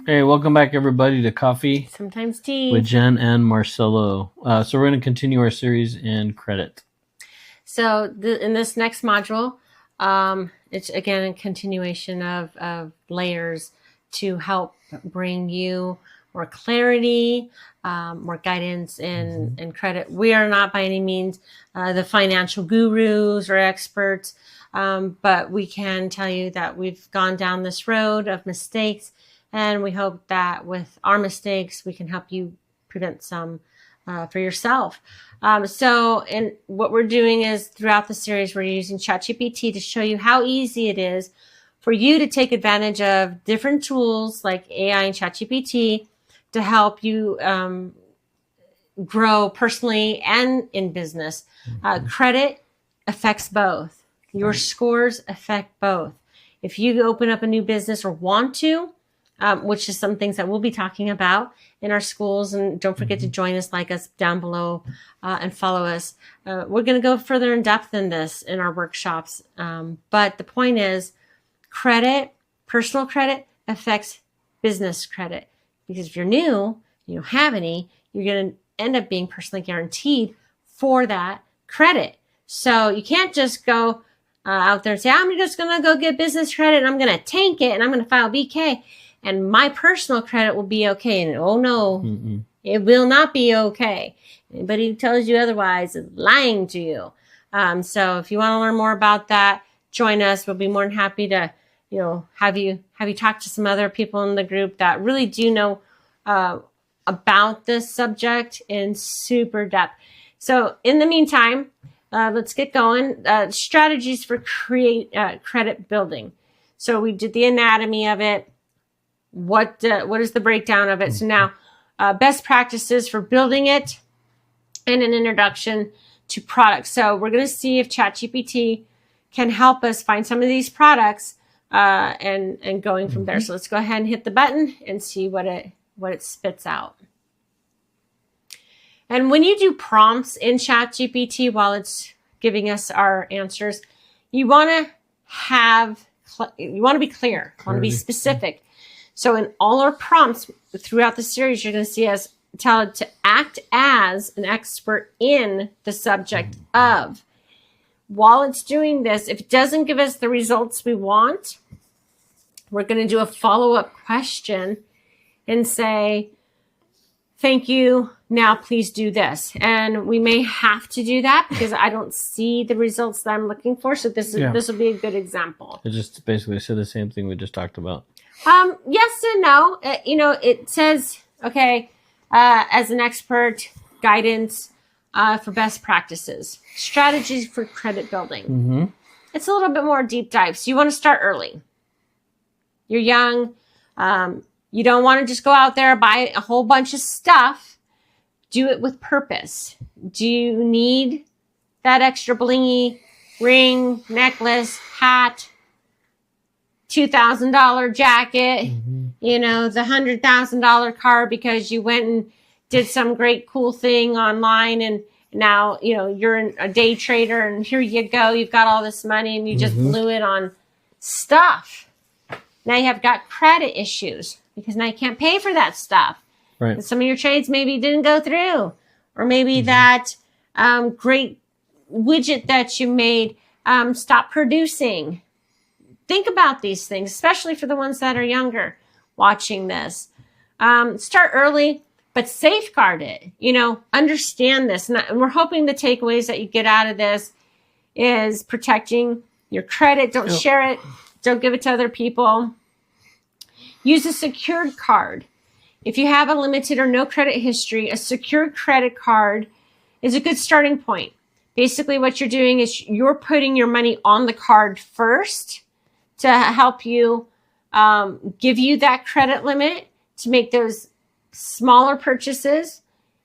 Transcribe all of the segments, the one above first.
Hey, welcome back, everybody, to Coffee Sometimes Tea with Jen and Marcelo. So we're going to continue our series in credit. So in this next module, it's again a continuation of layers to help bring you more clarity, more guidance in credit. We are not by any means the financial gurus or experts, but we can tell you that we've gone down this road of mistakes, and we hope that with our mistakes, we can help you prevent some for yourself. And what we're doing is throughout the series, we're using ChatGPT to show you how easy it is for you to take advantage of different tools like AI and ChatGPT to help you grow personally and in business. Credit affects both. Your scores affect both. If you open up a new business or want to, which is some things that we'll be talking about in our schools. And don't forget to join us, like us down below, and follow us. We're going to go further in depth in this in our workshops. But the point is, credit, personal credit affects business credit. Because if you're new, you don't have any, you're going to end up being personally guaranteed for that credit. So you can't just go out there and say, I'm just going to go get business credit and I'm going to tank it and I'm going to file BK. And my personal credit will be okay. And oh no, it will not be okay. Anybody who tells you otherwise is lying to you. So if you want to learn more about that, join us. We'll be more than happy to, have you talk to some other people in the group that really do know about this subject in super depth. So in the meantime, let's get going. Strategies for credit building. So we did the anatomy of it. What is the breakdown of it? So now, best practices for building it and an introduction to products. So we're going to see if ChatGPT can help us find some of these products and going from there. So let's go ahead and hit the button and see what it spits out. And when you do prompts in ChatGPT while it's giving us our answers, you want to be clear, you want to be specific. So in all our prompts throughout the series, you're going to see us tell it to act as an expert in the subject of. While it's doing this, if it doesn't give us the results we want, we're going to do a follow-up question and say, thank you, now please do this. And we may have to do that because I don't see the results that I'm looking for. So this will be a good example. It just basically said the same thing we just talked about. Yes and no. It says, okay, as an expert, guidance for best practices, strategies for credit building. It's a little bit more deep dive. So you want to start early. You're young. You don't want to just go out there and buy a whole bunch of stuff. Do it with purpose. Do you need that extra blingy ring, necklace, hat, $2,000 jacket, the $100,000 car because you went and did some great cool thing online and now, you're a day trader and here you go. You've got all this money and you just blew it on stuff. Now you have got credit issues because now you can't pay for that stuff. Right. And some of your trades maybe didn't go through, or maybe that great widget that you made stopped producing. Think about these things, especially for the ones that are younger watching this. Start early, but safeguard it. Understand this. And we're hoping the takeaways that you get out of this is protecting your credit. Don't share it. Don't give it to other people. Use a secured card. If you have a limited or no credit history, a secured credit card is a good starting point. Basically, what you're doing is you're putting your money on the card first to help you give you that credit limit to make those smaller purchases.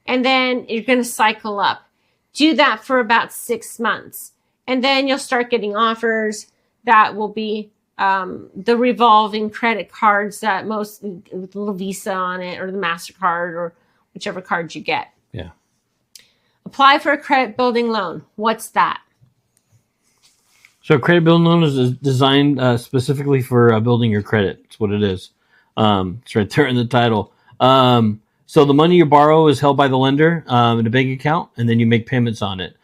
And then you're going to cycle up. Do that for about 6 months. And then you'll start getting offers that will be the revolving credit cards that with the little Visa on it or the MasterCard or whichever card you get. Yeah. Apply for a credit building loan. What's that? So a credit building loan is designed specifically for building your credit. That's what it is. It's right there in the title. So the money you borrow is held by the lender in a bank account, and then you make payments on it.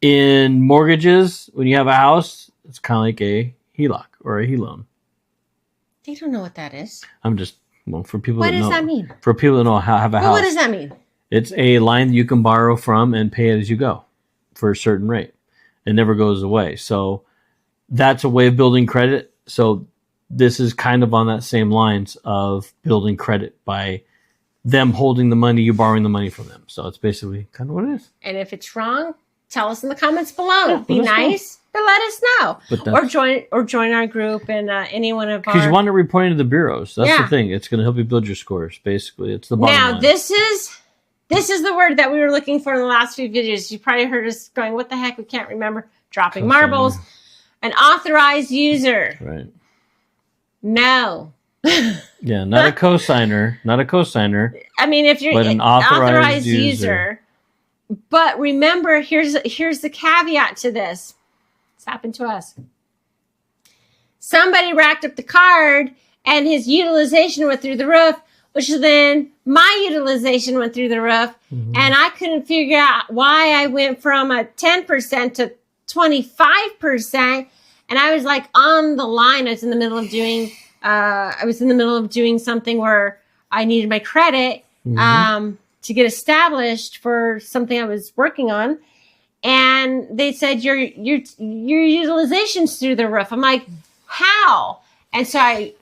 In mortgages, when you have a house, it's kind of like a HELOC or a HELOAN. They don't know what that is. I'm just for people What that know. does that mean? For people that know how have a house. What does that mean? It's a line that you can borrow from and pay it as you go for a certain rate. It never goes away. So that's a way of building credit. So this is kind of on that same lines of building credit by them holding the money, you borrowing the money from them. So it's basically kind of what it is. And if it's wrong, tell us in the comments below. Yeah, Be nice, but let us know. Or join our group and any one of our. Because you want to report to the bureaus. That's the thing. It's going to help you build your scores. Basically, it's the bottom line. Now this is the word that we were looking for in the last few videos. You probably heard us going, "What the heck? We can't remember." Dropping marbles. An authorized user. Right. No. Yeah, not a cosigner. Not a cosigner. I mean, if you're an authorized user. But remember, here's the caveat to this. It's happened to us. Somebody racked up the card and his utilization went through the roof, which then my utilization went through the roof. Mm-hmm. And I couldn't figure out why I went from a 10% to 25%. And I was like on the line. I was in the middle of doing something where I needed my credit to get established for something I was working on. And they said, your utilization's through the roof. I'm like, how? And so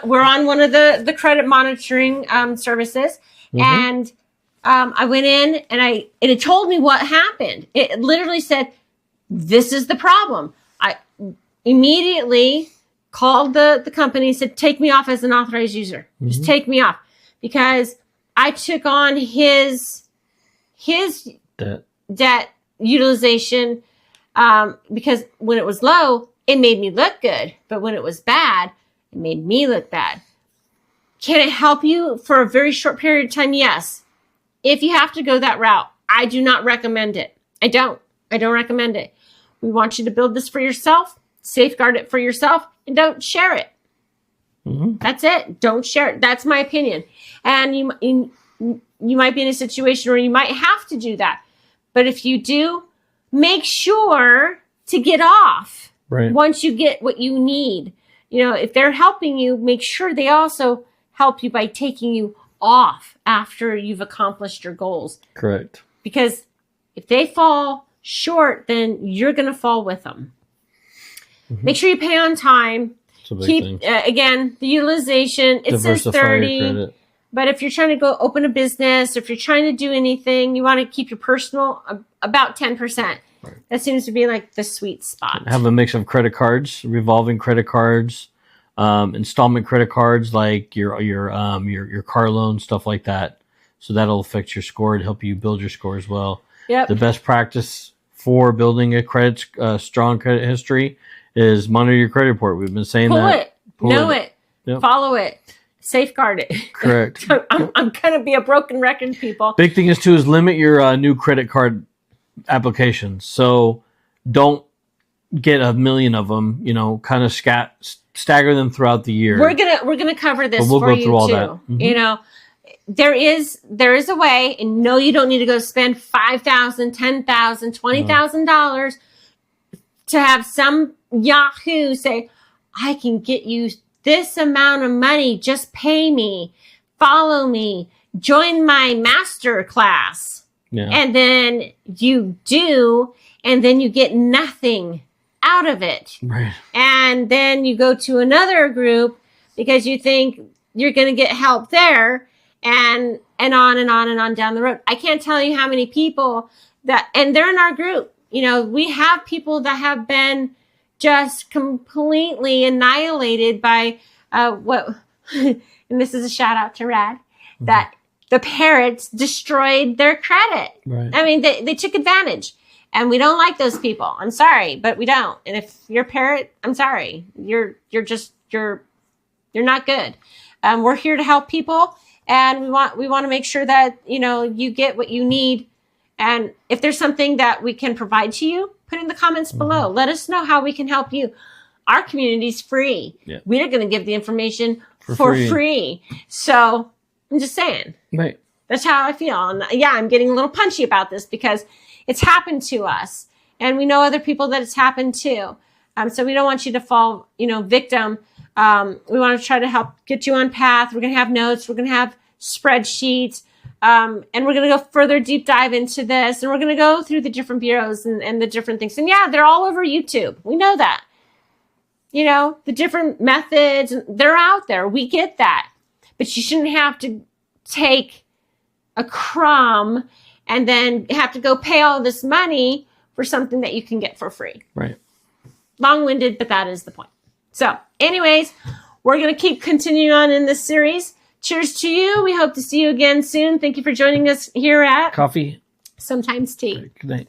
we're on one of the credit monitoring services. Mm-hmm. And I went in and it told me what happened. It literally said, this is the problem. I immediately called the company and said, take me off as an authorized user. Mm-hmm. Just take me off. Because I took on his debt utilization because when it was low, it made me look good. But when it was bad, it made me look bad. Can it help you for a very short period of time? Yes. If you have to go that route, I do not recommend it. I don't recommend it. We want you to build this for yourself, safeguard it for yourself, and don't share it. Mm-hmm. That's it. Don't share it. That's my opinion. And you might be in a situation where you might have to do that. But if you do, make sure to get off once you get what you need. You know, if they're helping you, make sure they also help you by taking you off after you've accomplished your goals. Correct. Because if they fall short, then you're going to fall with them. Mm-hmm. Make sure you pay on time. Keep again the utilization. It says 30, but if you're trying to go open a business, if you're trying to do anything, you want to keep your personal about 10%. Right. That seems to be like the sweet spot. Have a mix of credit cards, revolving credit cards, installment credit cards, like your car loan, stuff like that. So that'll affect your score and help you build your score as well. Yep. The best practice for building a strong credit history is monitor your credit report. We've been saying Know it, yep. Follow it, safeguard it. Correct. I'm going to be a broken record, people. Big thing is limit your new credit card applications. So don't get a million of them. You know, kind of stagger them throughout the year. We're gonna cover this for you too. Mm-hmm. You know, there is a way, and no, you don't need to go spend $5,000, $10,000, $20,000 to have some Yahoo say, I can get you this amount of money. Just pay me, follow me, join my master class. Yeah. And then you do, and then you get nothing out of it. Right. And then you go to another group because you think you're going to get help there, and on and on and on down the road. I can't tell you how many people and they're in our group. You know, we have people that have been just completely annihilated by and this is a shout out to Rad, that the parents destroyed their credit. Right. I mean, they took advantage, and we don't like those people. I'm sorry, but we don't. And if you're a parent, I'm sorry. You're not good. We're here to help people, and we want to make sure that, you know, you get what you need. And if there's something that we can provide to you, put in the comments below. Let us know how we can help you. Our community's free. Yeah. We're going to give the information for free. free. So I'm just saying. Right. That's how I feel. And yeah, I'm getting a little punchy about this because it's happened to us. And we know other people that it's happened to. So we don't want you to fall, victim. We want to try to help get you on path. We're going to have notes. We're going to have spreadsheets. And we're going to go further deep dive into this. And we're going to go through the different bureaus and the different things. And yeah, they're all over YouTube. We know that. The different methods, they're out there. We get that. But you shouldn't have to take a crumb and then have to go pay all this money for something that you can get for free. Right. Long-winded, but that is the point. So anyways, we're going to keep continuing on in this series. Cheers to you. We hope to see you again soon. Thank you for joining us here at Coffee. Sometimes Tea. Good night.